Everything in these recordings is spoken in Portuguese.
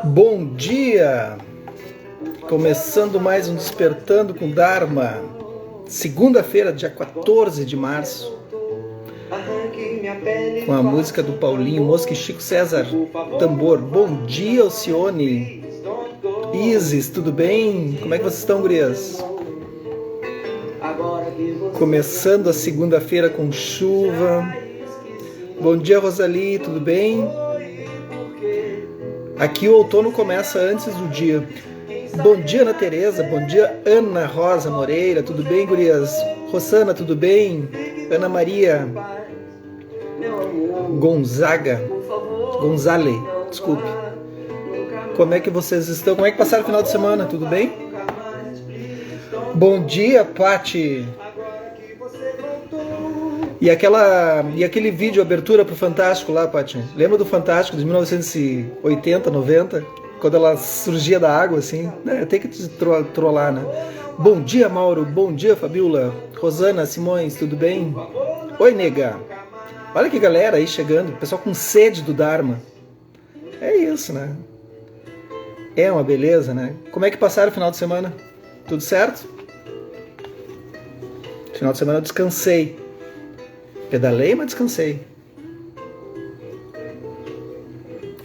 Bom dia! Começando mais um Despertando com Dharma, segunda-feira, dia 14 de março, com a música do Paulinho Mosca e Chico César, tambor. Bom dia, Alcione! Isis, tudo bem? Como é que vocês estão, gurias? Começando a segunda-feira com chuva. Bom dia, Rosali, tudo bem? Aqui o outono começa antes do dia. Bom dia, Ana Tereza. Bom dia, Ana Rosa Moreira. Tudo bem, gurias? Rosana, tudo bem? Ana Maria Gonzale, desculpe. Como é que vocês estão? Como é que passaram o final de semana? Tudo bem? Bom dia, Pati. E aquele vídeo, abertura pro Fantástico lá, Pati? Lembra do Fantástico de 1980, 90? Quando ela surgia da água, assim? Tem que te trollar, né? Bom dia, Mauro. Bom dia, Fabiola. Rosana Simões, tudo bem? Oi, nega. Olha que galera aí chegando. Pessoal com sede do Dharma. É isso, né? É uma beleza, né? Como é que passaram o final de semana? Tudo certo? Final de semana eu descansei. Pedalei, mas descansei.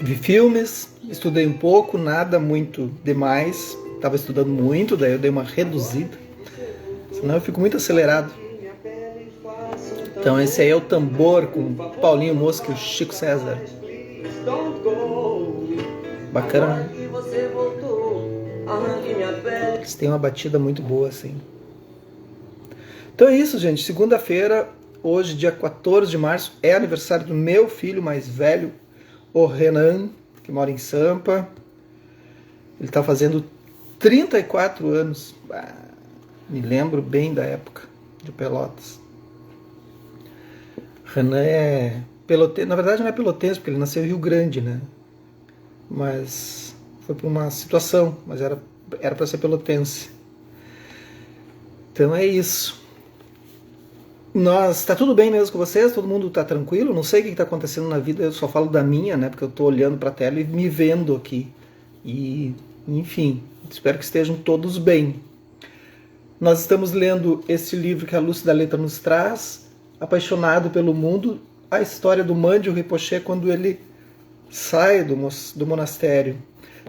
Vi filmes, estudei um pouco, nada muito demais. Estava estudando muito, daí eu dei uma reduzida. Senão eu fico muito acelerado. Então esse aí é o tambor com Paulinho Mosca e o Chico César. Bacana, né? Eles têm uma batida muito boa, assim. Então é isso, gente. Segunda-feira, hoje, dia 14 de março, é aniversário do meu filho mais velho, o Renan, que mora em Sampa. Ele está fazendo 34 anos. Me lembro bem da época de Pelotas. Renan é pelotense. Na verdade não é pelotense, porque ele nasceu em Rio Grande, né? Mas foi por uma situação, mas era para ser pelotense. Então é isso. Tá tudo bem mesmo com vocês? Todo mundo tá tranquilo? Não sei o que está acontecendo na vida, eu só falo da minha, né? Porque eu tô olhando para a tela e me vendo aqui. E, enfim, espero que estejam todos bem. Nós estamos lendo esse livro que a Luz da Letra nos traz, Apaixonado pelo Mundo, a história do Mandio Rinpoche quando ele sai do monastério.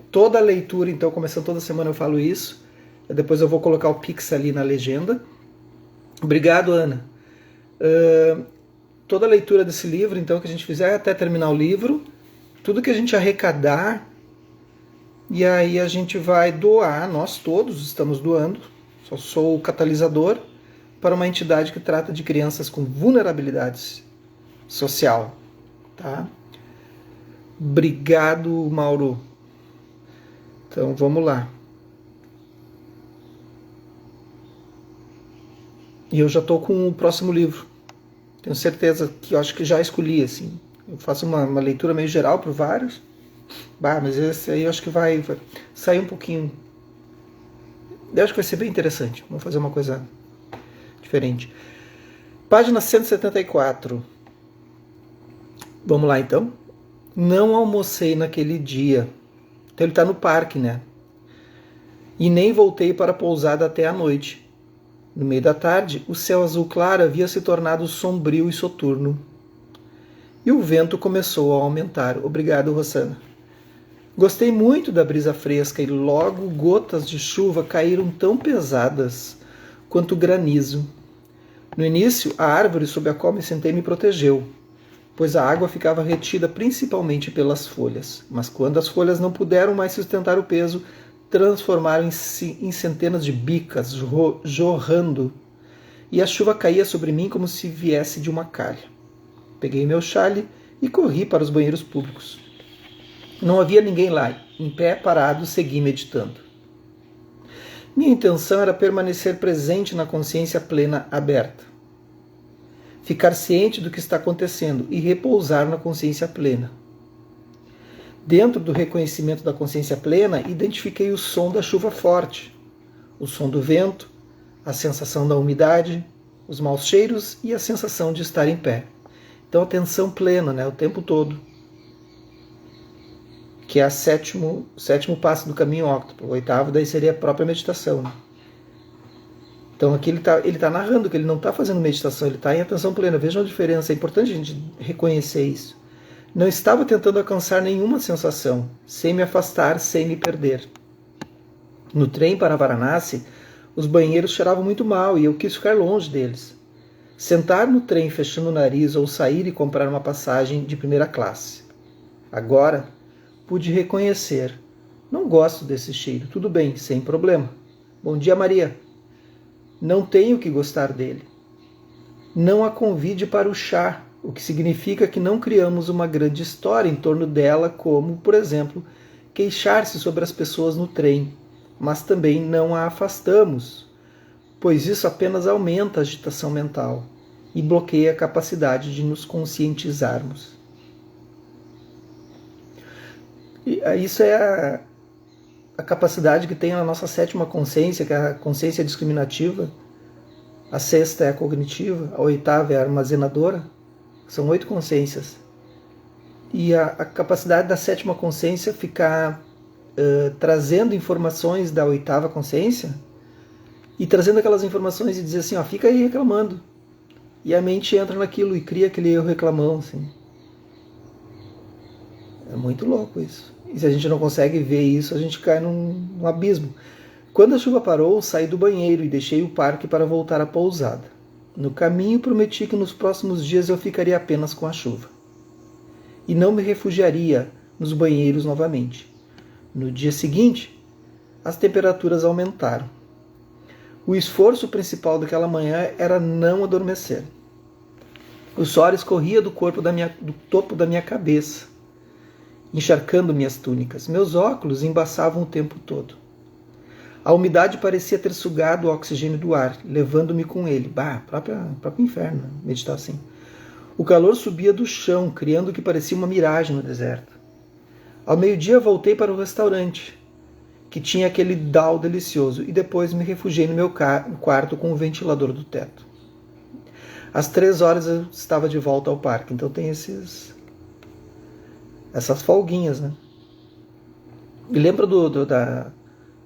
Toda a leitura, então, começando toda semana eu falo isso. Depois eu vou colocar o Pix ali na legenda. Obrigado, Ana. Toda a leitura desse livro, então, que a gente fizer até terminar o livro, tudo que a gente arrecadar, e aí a gente vai doar, nós todos estamos doando, só sou o catalisador, para uma entidade que trata de crianças com vulnerabilidade social. Tá? Obrigado, Mauro. Então, vamos lá. E eu já estou com o próximo livro. Tenho certeza que eu acho que já escolhi, assim. Eu faço uma leitura meio geral por vários. Mas esse aí eu acho que vai sair um pouquinho. Eu acho que vai ser bem interessante. Vamos fazer uma coisa diferente. Página 174. Vamos lá, então. Não almocei naquele dia. Então ele está no parque, né? E nem voltei para a pousada até a noite. No meio da tarde, o céu azul claro havia se tornado sombrio e soturno. E o vento começou a aumentar. Obrigado, Rosana. Gostei muito da brisa fresca e logo gotas de chuva caíram tão pesadas quanto granizo. No início, a árvore sob a qual me sentei me protegeu, pois a água ficava retida principalmente pelas folhas. Mas quando as folhas não puderam mais sustentar o peso, transformaram-se em centenas de bicas jorrando, e a chuva caía sobre mim como se viesse de uma calha. Peguei meu chale e corri para os banheiros públicos. Não havia ninguém lá. Em pé, parado, segui meditando. Minha intenção era permanecer presente na consciência plena aberta. Ficar ciente do que está acontecendo e repousar na consciência plena. Dentro do reconhecimento da consciência plena, identifiquei o som da chuva forte, o som do vento, a sensação da umidade, os maus cheiros e a sensação de estar em pé. Então, atenção plena, né, o tempo todo. que é o sétimo passo do caminho óctuplo. O oitavo daí seria a própria meditação, né? Então aqui ele tá narrando que ele não está fazendo meditação, ele está em atenção plena. Vejam a diferença, é importante a gente reconhecer isso. Não estava tentando alcançar nenhuma sensação, sem me afastar, sem me perder. No trem para Varanasi, os banheiros cheiravam muito mal e eu quis ficar longe deles. Sentar no trem fechando o nariz ou sair e comprar uma passagem de primeira classe. Agora, pude reconhecer. Não gosto desse cheiro. Tudo bem, sem problema. Bom dia, Maria. Não tenho que gostar dele. Não a convide para o chá, o que significa que não criamos uma grande história em torno dela, como, por exemplo, queixar-se sobre as pessoas no trem, mas também não a afastamos, pois isso apenas aumenta a agitação mental e bloqueia a capacidade de nos conscientizarmos. E isso é a capacidade que tem a nossa sétima consciência, que é a consciência discriminativa. A sexta é a cognitiva, a oitava é a armazenadora. São 8 consciências. E a capacidade da sétima consciência ficar trazendo informações da oitava consciência e trazendo aquelas informações e dizer assim, ó, fica aí reclamando. E a mente entra naquilo e cria aquele eu reclamão. Assim. É muito louco isso. E se a gente não consegue ver isso, a gente cai num abismo. Quando a chuva parou, saí do banheiro e deixei o parque para voltar à pousada. No caminho, prometi que nos próximos dias eu ficaria apenas com a chuva. E não me refugiaria nos banheiros novamente. No dia seguinte, as temperaturas aumentaram. O esforço principal daquela manhã era não adormecer. O suor escorria do topo da minha cabeça, encharcando minhas túnicas. Meus óculos embaçavam o tempo todo. A umidade parecia ter sugado o oxigênio do ar, levando-me com ele. Próprio inferno, né? Meditar assim. O calor subia do chão, criando o que parecia uma miragem no deserto. Ao meio-dia voltei para o restaurante, que tinha aquele dal delicioso, e depois me refugiei no meu quarto com o ventilador do teto. Às 3 horas eu estava de volta ao parque, então tem essas folguinhas, né? Me lembro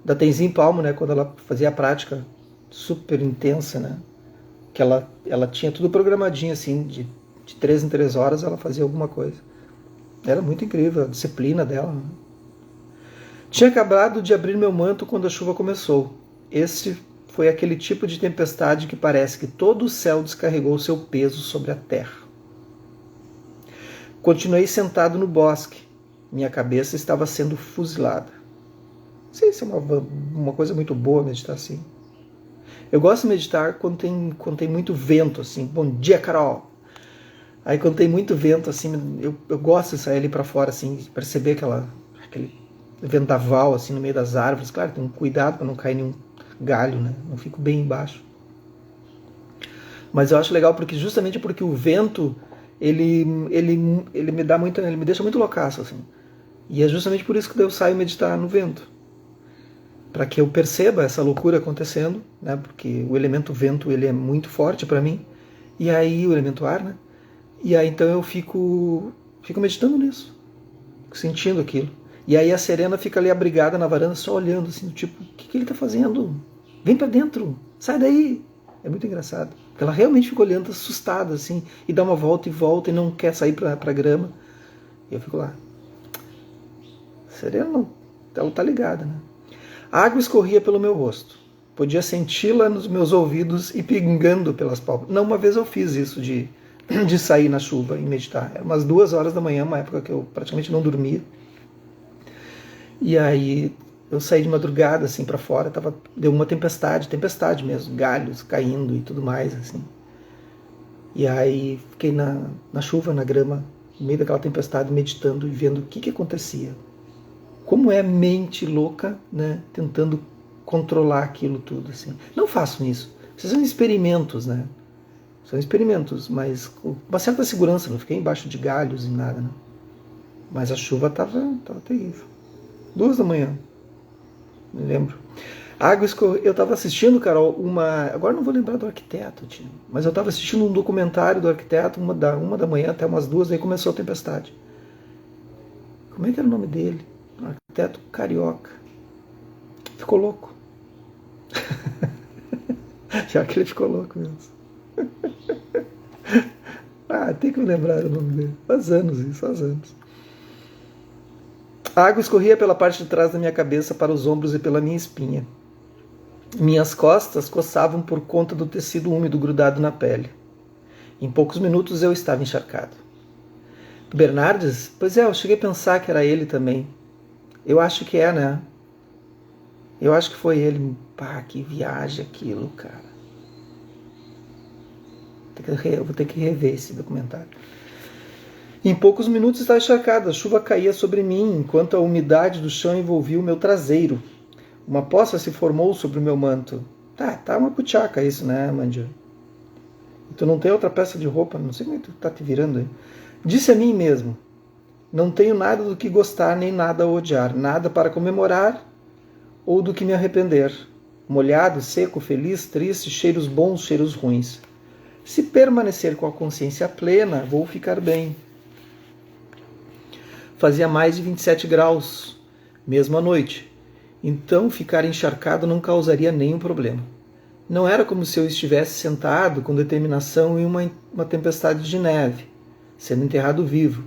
da Tenzin Palmo, né, quando ela fazia a prática super intensa, né, que ela tinha tudo programadinho assim, de 3 em 3 horas ela fazia alguma coisa. Era muito incrível a disciplina dela. Né? Tinha acabado de abrir meu manto quando a chuva começou. Esse foi aquele tipo de tempestade que parece que todo o céu descarregou seu peso sobre a terra. Continuei sentado no bosque. Minha cabeça estava sendo fuzilada. Não sei se é uma coisa muito boa meditar assim. Eu gosto de meditar quando tem muito vento, assim. Bom dia, Carol! Aí quando tem muito vento, assim, eu gosto de sair ali para fora, assim, perceber aquele vendaval, assim, no meio das árvores. Claro, tem um cuidado para não cair nenhum galho, né? Não fico bem embaixo. Mas eu acho legal justamente porque o vento, ele me deixa muito loucaço, assim. E é justamente por isso que eu saio meditar no vento. Para que eu perceba essa loucura acontecendo, né? Porque o elemento vento ele é muito forte para mim, e aí o elemento ar, né? E aí então eu fico meditando nisso, sentindo aquilo. E aí a Serena fica ali abrigada na varanda só olhando assim, tipo, o que ele está fazendo? Vem para dentro, sai daí. É muito engraçado. Ela realmente fica olhando assustada assim, e dá uma volta e não quer sair para a grama. E eu fico lá. Serena, ela tá ligada, né? A água escorria pelo meu rosto. Podia senti-la nos meus ouvidos e pingando pelas pálpebras. Não, uma vez eu fiz isso de sair na chuva e meditar. Era umas 2 horas da manhã, uma época que eu praticamente não dormia. E aí eu saí de madrugada assim para fora, deu uma tempestade mesmo, galhos caindo e tudo mais assim. E aí fiquei na chuva, na grama, no meio daquela tempestade, meditando e vendo o que acontecia. Como é a mente louca, né, tentando controlar aquilo tudo assim. Não façam isso. Esses são experimentos, né? São experimentos, mas com uma certa segurança. Não fiquei embaixo de galhos e nada, né? Mas a chuva estava terrível. 2 da manhã, me lembro. A água escorreu. Eu estava assistindo, Carol, agora não vou lembrar do arquiteto, mas eu estava assistindo um documentário do arquiteto, uma da manhã até umas 2, aí começou a tempestade. Como é que era o nome dele? um arquiteto carioca. Ficou louco. Já que ele ficou louco mesmo. Tem que me lembrar o nome dele. Faz anos isso, faz anos. A água escorria pela parte de trás da minha cabeça para os ombros e pela minha espinha. Minhas costas coçavam por conta do tecido úmido grudado na pele. Em poucos minutos eu estava encharcado. Bernardes? Pois é, eu cheguei a pensar que era ele também. Eu acho que é, né? Eu acho que foi ele. Pá, que viagem aquilo, cara. Eu vou ter que rever esse documentário. Em poucos minutos estava encharcado. A chuva caía sobre mim, enquanto a umidade do chão envolvia o meu traseiro. Uma poça se formou sobre o meu manto. Tá uma puchaca isso, né, Mandio? Tu não tem outra peça de roupa? Não sei como é que tu tá te virando aí. Disse a mim mesmo. Não tenho nada do que gostar, nem nada a odiar. Nada para comemorar ou do que me arrepender. Molhado, seco, feliz, triste, cheiros bons, cheiros ruins. Se permanecer com a consciência plena, vou ficar bem. Fazia mais de 27 graus, mesmo à noite. Então ficar encharcado não causaria nenhum problema. Não era como se eu estivesse sentado com determinação em uma tempestade de neve, sendo enterrado vivo.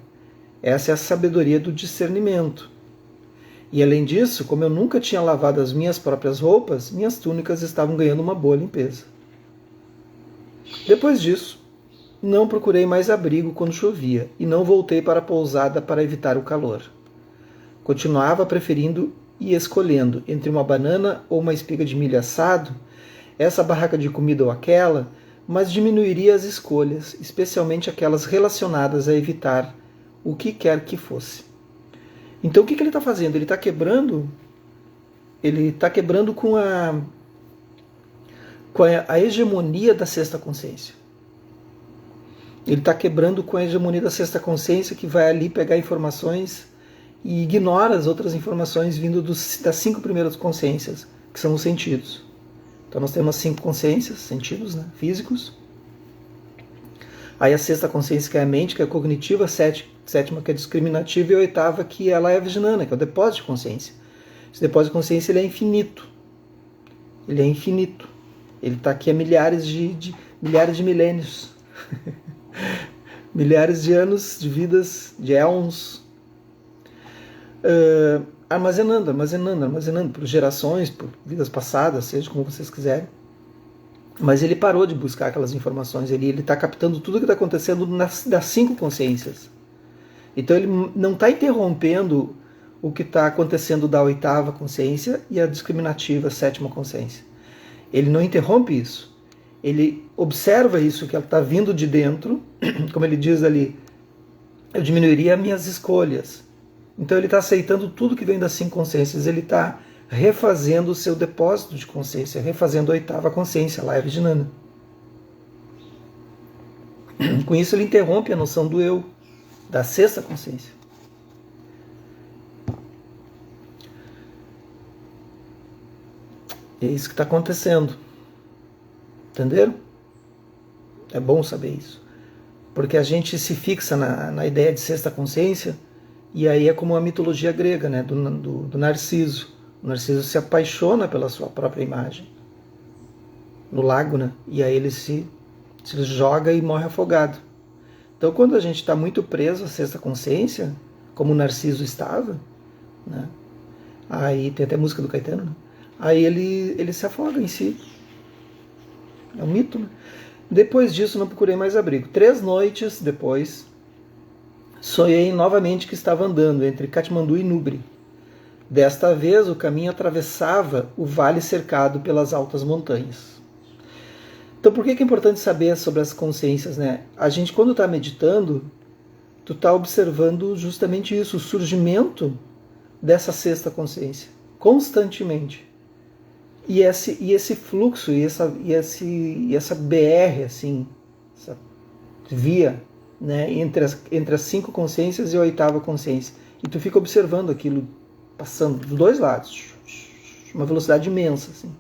Essa é a sabedoria do discernimento. E além disso, como eu nunca tinha lavado as minhas próprias roupas, minhas túnicas estavam ganhando uma boa limpeza. Depois disso, não procurei mais abrigo quando chovia e não voltei para a pousada para evitar o calor. Continuava preferindo e escolhendo entre uma banana ou uma espiga de milho assado, essa barraca de comida ou aquela, mas diminuiria as escolhas, especialmente aquelas relacionadas a evitar o que quer que fosse. Então o que ele está fazendo? Ele está quebrando com a hegemonia da sexta consciência. Ele está quebrando com a hegemonia da sexta consciência, que vai ali pegar informações e ignora as outras informações vindo das 5 primeiras consciências, que são os sentidos. Então nós temos 5 consciências, sentidos, né, físicos. Aí a sexta consciência, que é a mente, que é cognitiva, a sétima, que é discriminativa, e a oitava, que ela é a vijnana, que é o depósito de consciência. Esse depósito de consciência, ele é infinito. Ele é infinito. Ele está aqui há milhares de milênios. Milhares de anos, de vidas, de éons. Armazenando por gerações, por vidas passadas, seja como vocês quiserem. Mas ele parou de buscar aquelas informações. Ele está captando tudo o que está acontecendo das 5 consciências. Então ele não está interrompendo o que está acontecendo da 8ª consciência e a discriminativa 7ª consciência. Ele não interrompe isso. Ele observa isso que ela está vindo de dentro, como ele diz ali, eu diminuiria minhas escolhas. Então ele está aceitando tudo que vem das 5 consciências, ele está refazendo o seu depósito de consciência, refazendo a 8ª consciência, lá é a Vijnana. Com isso ele interrompe a noção do eu, da 6ª consciência. É isso que está acontecendo. Entenderam? É bom saber isso. Porque a gente se fixa na ideia de 6ª consciência, e aí é como a mitologia grega, né, do Narciso. O Narciso se apaixona pela sua própria imagem no lago, né? E aí ele se joga e morre afogado. Então quando a gente está muito preso à 6ª consciência, como o Narciso estava, né? Aí tem até música do Caetano, né? Aí ele se afoga em si. É um mito, né? Depois disso não procurei mais abrigo. 3 noites depois, sonhei novamente que estava andando entre Katmandu e Nubri. Desta vez o caminho atravessava o vale cercado pelas altas montanhas. Então por que é importante saber sobre as consciências, né? A gente, quando está meditando, tu está observando justamente isso, o surgimento dessa 6ª consciência, constantemente. E esse fluxo, e essa BR, assim, essa via, né, entre as 5 consciências e a 8ª consciência. E tu fica observando aquilo passando dos 2 lados, uma velocidade imensa, assim.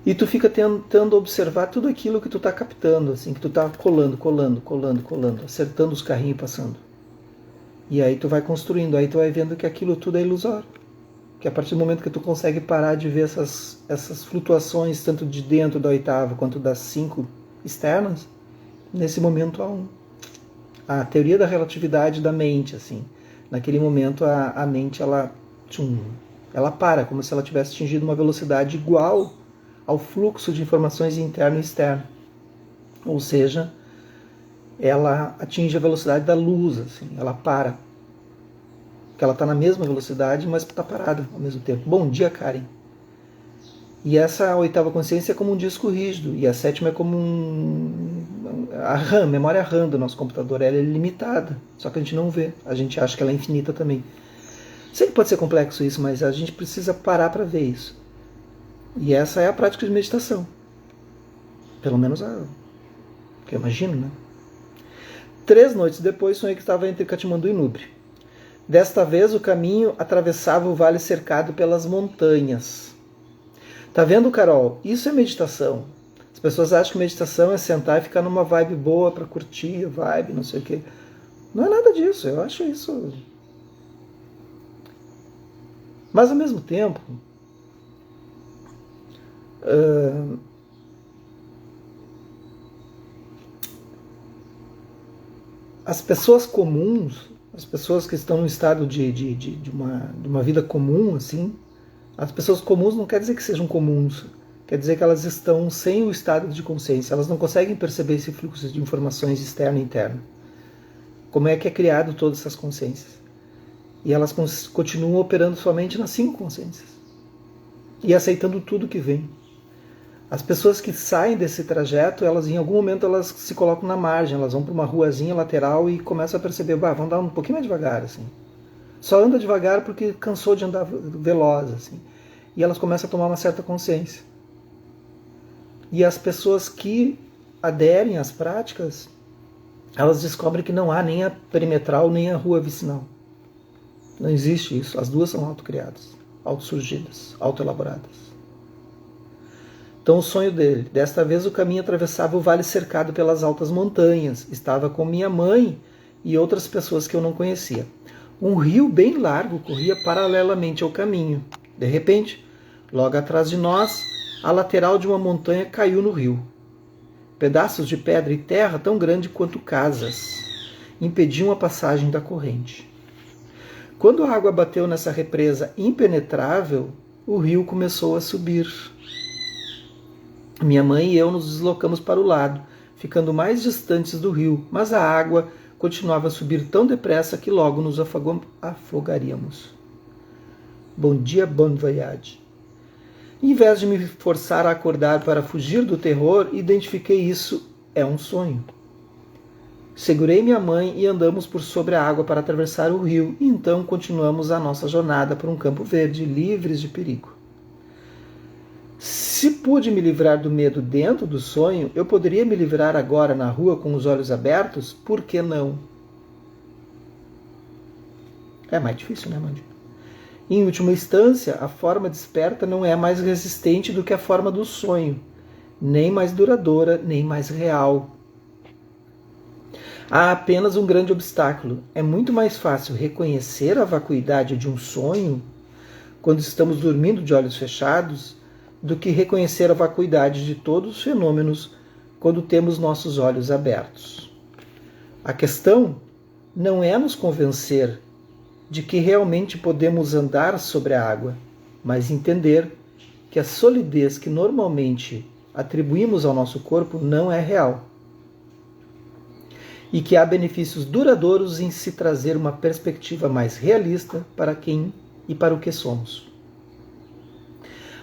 E tu fica tentando observar tudo aquilo que tu está captando, assim, que tu está colando, acertando os carrinhos passando. E aí tu vai construindo, aí tu vai vendo que aquilo tudo é ilusório. Que a partir do momento que tu consegue parar de ver essas flutuações, tanto de dentro da oitava quanto das 5 externas, nesse momento a teoria da relatividade da mente, assim. Naquele momento a mente ela para, como se ela tivesse atingido uma velocidade igual ao fluxo de informações interno e externo. Ou seja, ela atinge a velocidade da luz, assim, ela para. Porque ela está na mesma velocidade, mas está parada ao mesmo tempo. Bom dia, Karen. E essa oitava consciência é como um disco rígido, e a sétima é como a RAM, memória RAM do nosso computador. Ela é limitada, só que a gente não vê. A gente acha que ela é infinita também. Sei que pode ser complexo isso, mas a gente precisa parar para ver isso. E essa é a prática de meditação. Pelo menos a que eu imagino, né? 3 noites depois, sonhei que estava entre Katmandu e Núbia. Desta vez, o caminho atravessava o vale cercado pelas montanhas. Tá vendo, Carol? Isso é meditação. As pessoas acham que meditação é sentar e ficar numa vibe boa para curtir a vibe, não sei o quê. Não é nada disso, eu acho isso. Mas, ao mesmo tempo, as pessoas comuns, as pessoas que estão no estado de uma vida comum, assim, as pessoas comuns não quer dizer que sejam comuns, quer dizer que elas estão sem o estado de consciência, elas não conseguem perceber esse fluxo de informações externo e interno. Como é que é criado todas essas consciências? E elas continuam operando somente nas 5 consciências e aceitando tudo que vem. As pessoas que saem desse trajeto, elas em algum momento elas se colocam na margem, elas vão para uma ruazinha lateral e começam a perceber, vamos dar um pouquinho mais devagar, assim. Só anda devagar porque cansou de andar veloz, assim. E elas começam a tomar uma certa consciência. E as pessoas que aderem às práticas, elas descobrem que não há nem a perimetral nem a rua vicinal. Não existe isso. As duas são autocriadas, autossurgidas, autoelaboradas. Então o sonho dele, desta vez o caminho atravessava o vale cercado pelas altas montanhas. Estava com minha mãe e outras pessoas que eu não conhecia. Um rio bem largo corria paralelamente ao caminho. De repente, logo atrás de nós, a lateral de uma montanha caiu no rio. Pedaços de pedra e terra tão grande quanto casas impediam a passagem da corrente. Quando a água bateu nessa represa impenetrável, o rio começou a subir. Minha mãe e eu nos deslocamos para o lado, ficando mais distantes do rio, mas a água continuava a subir tão depressa que logo nos afogaríamos. Bom dia, bon voyage. Em vez de me forçar a acordar para fugir do terror, identifiquei isso é um sonho. Segurei minha mãe e andamos por sobre a água para atravessar o rio, e então continuamos a nossa jornada por um campo verde, livres de perigo. Se pude me livrar do medo dentro do sonho, eu poderia me livrar agora na rua com os olhos abertos? Por que não? É mais difícil, né, Mandy? Em última instância, a forma desperta não é mais resistente do que a forma do sonho, nem mais duradoura, nem mais real. Há apenas um grande obstáculo. É muito mais fácil reconhecer a vacuidade de um sonho quando estamos dormindo de olhos fechados do que reconhecer a vacuidade de todos os fenômenos quando temos nossos olhos abertos. A questão não é nos convencer de que realmente podemos andar sobre a água, mas entender que a solidez que normalmente atribuímos ao nosso corpo não é real. E que há benefícios duradouros em se trazer uma perspectiva mais realista para quem e para o que somos.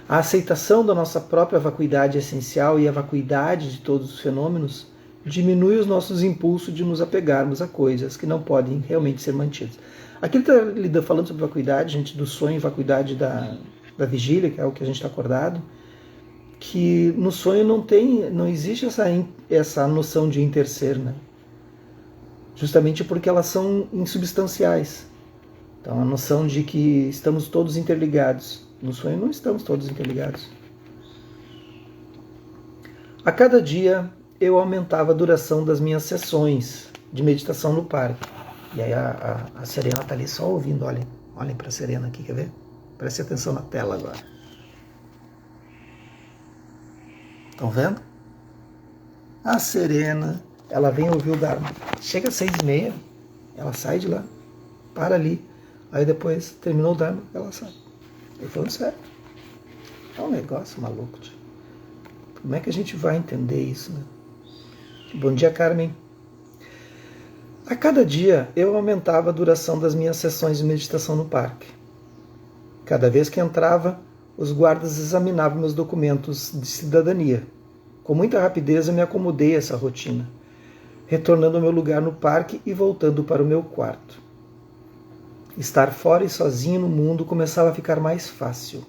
A aceitação da nossa própria vacuidade essencial e a vacuidade de todos os fenômenos diminui os nossos impulsos de nos apegarmos a coisas que não podem realmente ser mantidas. Aqui ele está falando sobre vacuidade, gente, do sonho e vacuidade da vigília, que é o que a gente está acordado, que no sonho não existe essa noção de interser, né? Justamente porque elas são insubstanciais. Então a noção de que estamos todos interligados. No sonho não estamos todos interligados. A cada dia eu aumentava a duração das minhas sessões de meditação no parque. E aí a Serena tá ali só ouvindo, olhem para a Serena aqui, quer ver? Preste atenção na tela agora. Estão vendo? A Serena, ela vem ouvir o Dharma. Chega às 6h30, ela sai de lá, para ali. Aí depois, terminou o Dharma, ela sai. Eu falando sério. É um negócio maluco, tio. Como é que a gente vai entender isso, né? Bom dia, Carmen. A cada dia eu aumentava a duração das minhas sessões de meditação no parque. Cada vez que entrava, os guardas examinavam meus documentos de cidadania. Com muita rapidez eu me acomodei a essa rotina, retornando ao meu lugar no parque e voltando para o meu quarto. Estar fora e sozinho no mundo começava a ficar mais fácil.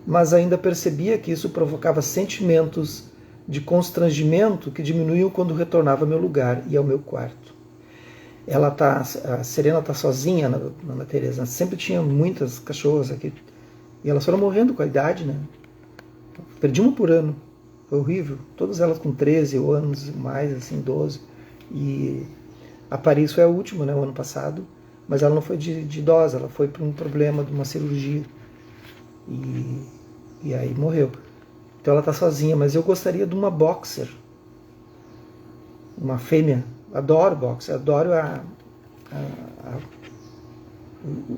Mas ainda percebia que isso provocava sentimentos de constrangimento que diminuíam quando retornava ao meu lugar e ao meu quarto. A Serena está sozinha na Teresa. Sempre tinha muitas cachorras aqui. E elas foram morrendo com a idade, né? Perdi uma por ano. Foi horrível. Todas elas com 13 anos, mais, assim, 12. E a Paris foi a última, né? O ano passado. Mas ela não foi de idosa. Ela foi por um problema de uma cirurgia. E aí morreu. Então ela está sozinha. Mas eu gostaria de uma boxer. Uma fêmea. Adoro boxer, adoro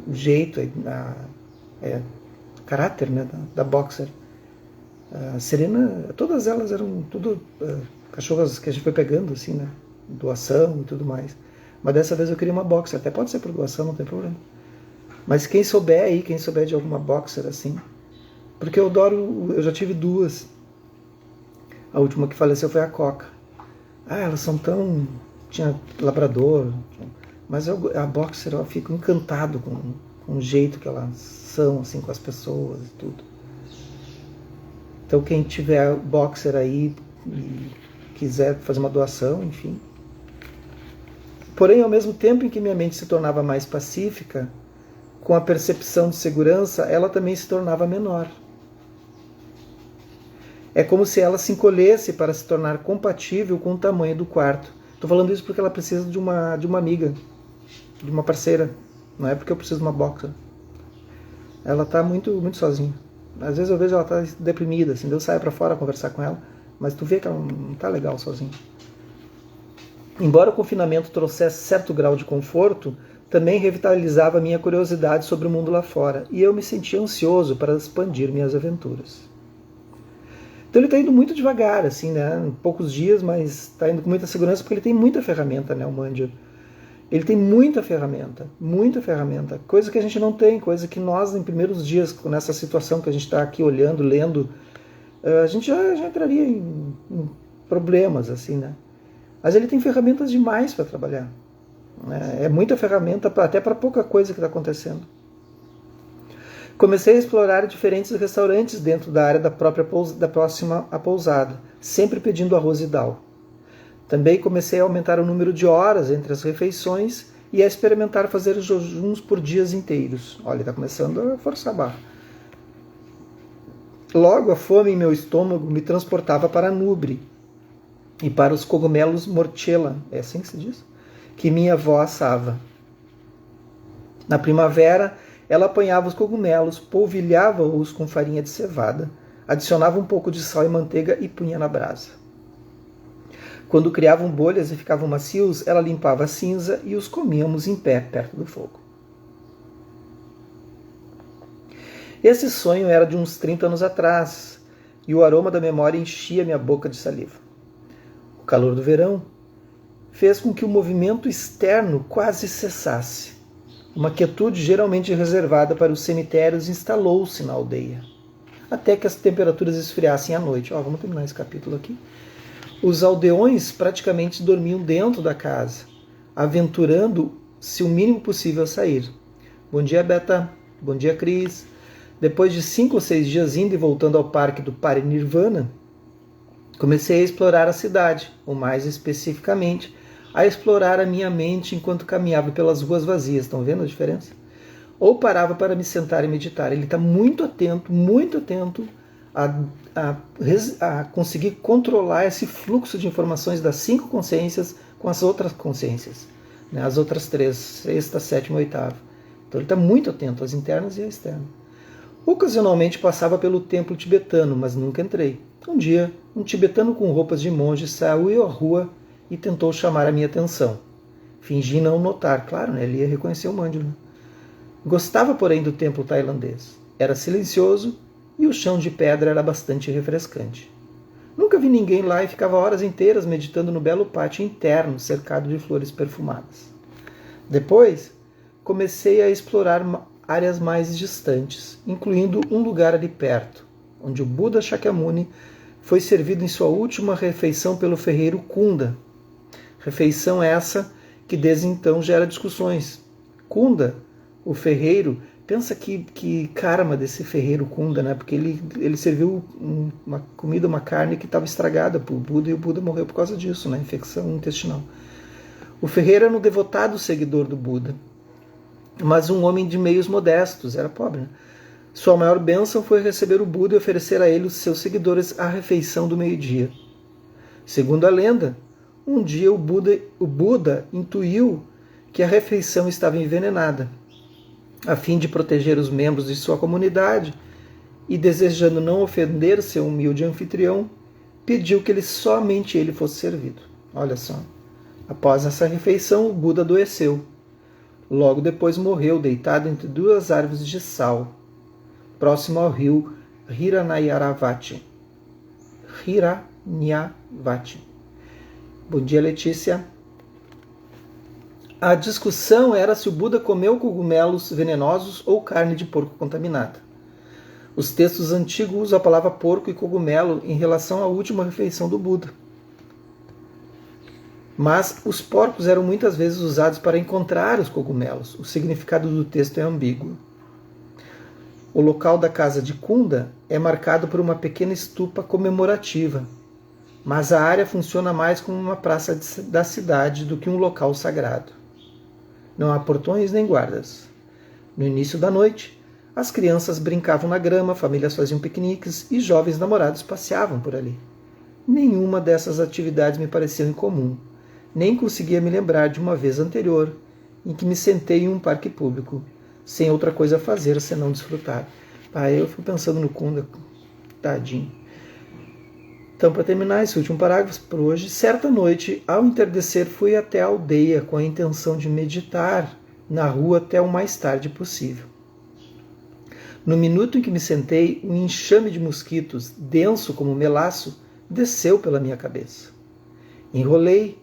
o jeito, o caráter, né, da boxer. A Serena, todas elas eram tudo cachorras que a gente foi pegando, assim, né, doação e tudo mais. Mas dessa vez eu queria uma boxer, até pode ser por doação, não tem problema. Mas quem souber de alguma boxer assim, porque eu já tive duas. A última que faleceu foi a Coca. Elas são tão... Tinha labrador, mas a boxer, eu fico encantado com o jeito que elas são, assim, com as pessoas e tudo. Então quem tiver boxer aí e quiser fazer uma doação, enfim. Porém, ao mesmo tempo em que minha mente se tornava mais pacífica, com a percepção de segurança, ela também se tornava menor. É como se ela se encolhesse para se tornar compatível com o tamanho do quarto. Estou falando isso porque ela precisa de uma amiga, de uma parceira. Não é porque eu preciso de uma boxer. Ela está muito, muito sozinha. Às vezes eu vejo ela está deprimida, assim, eu saio para fora conversar com ela, mas tu vê que ela não está legal sozinha. Embora o confinamento trouxesse certo grau de conforto, também revitalizava a minha curiosidade sobre o mundo lá fora, e eu me sentia ansioso para expandir minhas aventuras. Então ele está indo muito devagar, assim, né? Em poucos dias, mas está indo com muita segurança porque ele tem muita ferramenta, né? O Mandir. Ele tem muita ferramenta, coisa que a gente não tem, coisa que nós, em primeiros dias, nessa situação que a gente está aqui olhando, lendo, a gente já entraria em problemas, assim, né? Mas ele tem ferramentas demais para trabalhar. É muita ferramenta até para pouca coisa que está acontecendo. Comecei a explorar diferentes restaurantes dentro da área da próxima à pousada, sempre pedindo arroz e dal. Também comecei a aumentar o número de horas entre as refeições e a experimentar fazer jejuns por dias inteiros. Olha, está começando a forçar a barra. Logo, a fome em meu estômago me transportava para a Núbri e para os cogumelos morchella, é assim que se diz? Que minha avó assava. Na primavera, ela apanhava os cogumelos, polvilhava-os com farinha de cevada, adicionava um pouco de sal e manteiga e punha na brasa. Quando criavam bolhas e ficavam macios, ela limpava a cinza e os comíamos em pé, perto do fogo. Esse sonho era de uns 30 anos atrás, e o aroma da memória enchia minha boca de saliva. O calor do verão fez com que o movimento externo quase cessasse. Uma quietude geralmente reservada para os cemitérios instalou-se na aldeia, até que as temperaturas esfriassem à noite. Vamos terminar esse capítulo aqui. Os aldeões praticamente dormiam dentro da casa, aventurando-se o mínimo possível a sair. Bom dia, Beta. Bom dia, Cris. Depois de 5 ou 6 dias indo e voltando ao parque do Parinirvana, comecei a explorar a cidade, ou mais especificamente, a explorar a minha mente enquanto caminhava pelas ruas vazias. Estão vendo a diferença? Ou parava para me sentar e meditar. Ele está muito atento a conseguir controlar esse fluxo de informações das 5 consciências com as outras consciências. né? As outras três, sexta, sétima e oitava. Então ele está muito atento às internas e à externa. Ocasionalmente passava pelo templo tibetano, mas nunca entrei. Um dia, um tibetano com roupas de monge saiu à rua e tentou chamar a minha atenção. Fingi não notar, claro, né? Ele ia reconhecer o Mandilo. Gostava, porém, do templo tailandês. Era silencioso e o chão de pedra era bastante refrescante. Nunca vi ninguém lá e ficava horas inteiras meditando no belo pátio interno, cercado de flores perfumadas. Depois, comecei a explorar áreas mais distantes, incluindo um lugar ali perto, onde o Buda Shakyamuni foi servido em sua última refeição pelo ferreiro Kunda. Refeição essa que desde então gera discussões. Kunda, o ferreiro, pensa que karma desse ferreiro Kunda, né? Porque ele serviu uma comida, uma carne que estava estragada para o Buda e o Buda morreu por causa disso, né? Infecção intestinal. O ferreiro era um devotado seguidor do Buda, mas um homem de meios modestos, era pobre. Né? Sua maior bênção foi receber o Buda e oferecer a ele, os seus seguidores, a refeição do meio-dia. Segundo a lenda, um dia o Buda intuiu que a refeição estava envenenada. A fim de proteger os membros de sua comunidade e desejando não ofender seu humilde anfitrião, pediu que somente ele fosse servido. Olha só. Após essa refeição, o Buda adoeceu. Logo depois morreu deitado entre duas árvores de sal, próximo ao rio Hiranyavati. Bom dia, Letícia. A discussão era se o Buda comeu cogumelos venenosos ou carne de porco contaminada. Os textos antigos usam a palavra porco e cogumelo em relação à última refeição do Buda. Mas os porcos eram muitas vezes usados para encontrar os cogumelos. O significado do texto é ambíguo. O local da casa de Kunda é marcado por uma pequena estupa comemorativa, mas a área funciona mais como uma praça da cidade do que um local sagrado. Não há portões nem guardas. No início da noite, as crianças brincavam na grama, famílias faziam piqueniques e jovens namorados passeavam por ali. Nenhuma dessas atividades me pareceu incomum. Nem conseguia me lembrar de uma vez anterior em que me sentei em um parque público, sem outra coisa a fazer senão desfrutar. Eu fico pensando no Kunda, tadinho. Então, para terminar esse último parágrafo por hoje, certa noite, ao entardecer, fui até a aldeia com a intenção de meditar na rua até o mais tarde possível. No minuto em que me sentei, um enxame de mosquitos, denso como melaço, desceu pela minha cabeça. Enrolei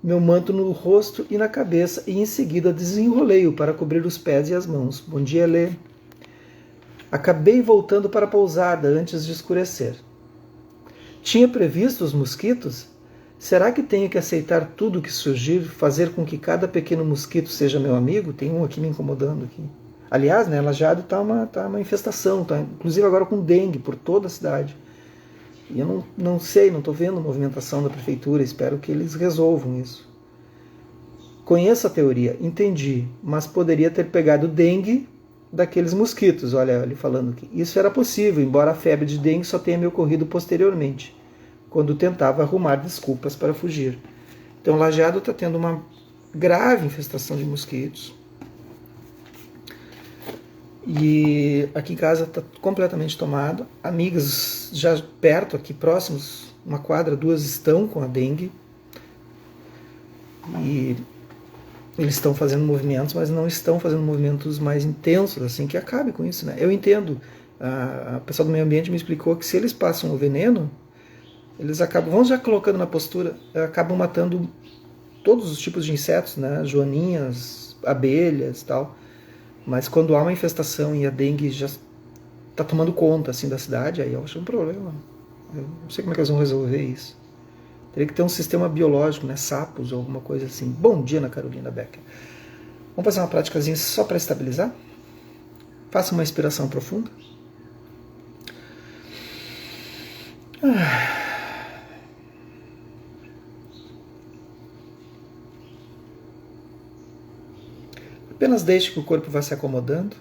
meu manto no rosto e na cabeça e em seguida desenrolei-o para cobrir os pés e as mãos. Bom dia, Lê. Acabei voltando para a pousada antes de escurecer. Tinha previsto os mosquitos? Será que tenho que aceitar tudo o que surgir, fazer com que cada pequeno mosquito seja meu amigo? Tem um aqui me incomodando aqui. Aliás, né, Lajeado está uma infestação, tá, inclusive agora com dengue por toda a cidade. E eu não sei, não estou vendo movimentação da prefeitura, espero que eles resolvam isso. Conheço a teoria, entendi, mas poderia ter pegado dengue daqueles mosquitos, olha ele falando aqui. Isso era possível, embora a febre de dengue só tenha me ocorrido posteriormente, quando tentava arrumar desculpas para fugir. Então Lajeado está tendo uma grave infestação de mosquitos. E aqui em casa está completamente tomado. Amigas já perto, aqui próximos, uma quadra, duas estão com a dengue. E eles estão fazendo movimentos, mas não estão fazendo movimentos mais intensos, assim, que acabe com isso, né? Eu entendo. A pessoa do meio ambiente me explicou que se eles passam o veneno, eles acabam, vão já colocando na postura, acabam matando todos os tipos de insetos, né? Joaninhas, abelhas e tal. Mas quando há uma infestação e a dengue já está tomando conta assim da cidade, aí eu acho um problema. Eu não sei como é que eles vão resolver isso. Teria que ter um sistema biológico, né? Sapos ou alguma coisa assim. Bom dia, Ana Carolina Becker. Vamos fazer uma práticazinha só para estabilizar? Faça uma inspiração profunda. Apenas deixe que o corpo vá se acomodando.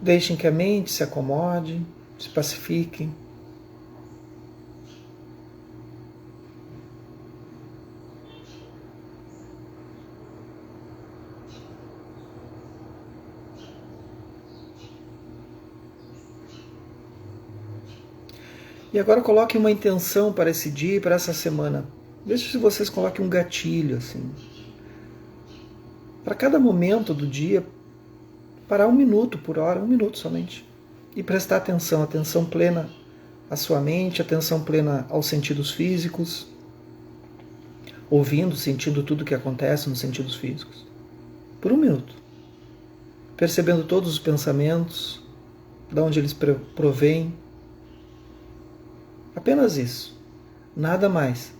Deixem que a mente se acomode, se pacifique. E agora coloquem uma intenção para esse dia e para essa semana. Veja se vocês coloquem um gatilho, assim. Para cada momento do dia, parar 1 minuto por hora, 1 minuto somente. E prestar atenção, atenção plena à sua mente, atenção plena aos sentidos físicos, ouvindo, sentindo tudo o que acontece nos sentidos físicos. Por 1 minuto. Percebendo todos os pensamentos, de onde eles provêm. Apenas isso. Nada mais.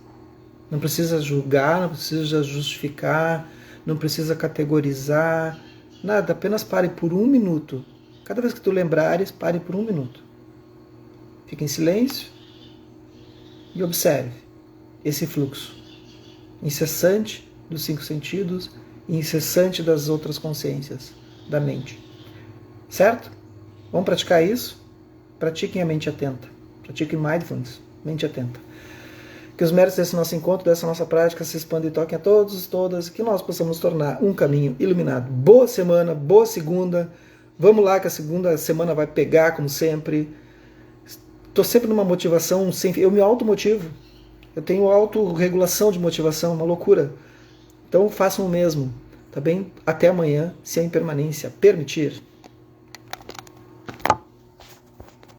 Não precisa julgar, não precisa justificar, não precisa categorizar, nada. Apenas pare por 1 minuto. Cada vez que tu lembrares, pare por 1 minuto. Fique em silêncio e observe esse fluxo incessante dos 5 sentidos e incessante das outras consciências da mente. Certo? Vamos praticar isso? Pratiquem a mente atenta. Pratiquem mindfulness, mente atenta. Que os méritos desse nosso encontro, dessa nossa prática se expandam e toquem a todos e todas, que nós possamos nos tornar um caminho iluminado. Boa semana, boa segunda. Vamos lá que a segunda semana vai pegar, como sempre. Estou sempre numa motivação, eu me automotivo. Eu tenho autorregulação de motivação, uma loucura. Então façam o mesmo, tá bem? Até amanhã, se a impermanência permitir.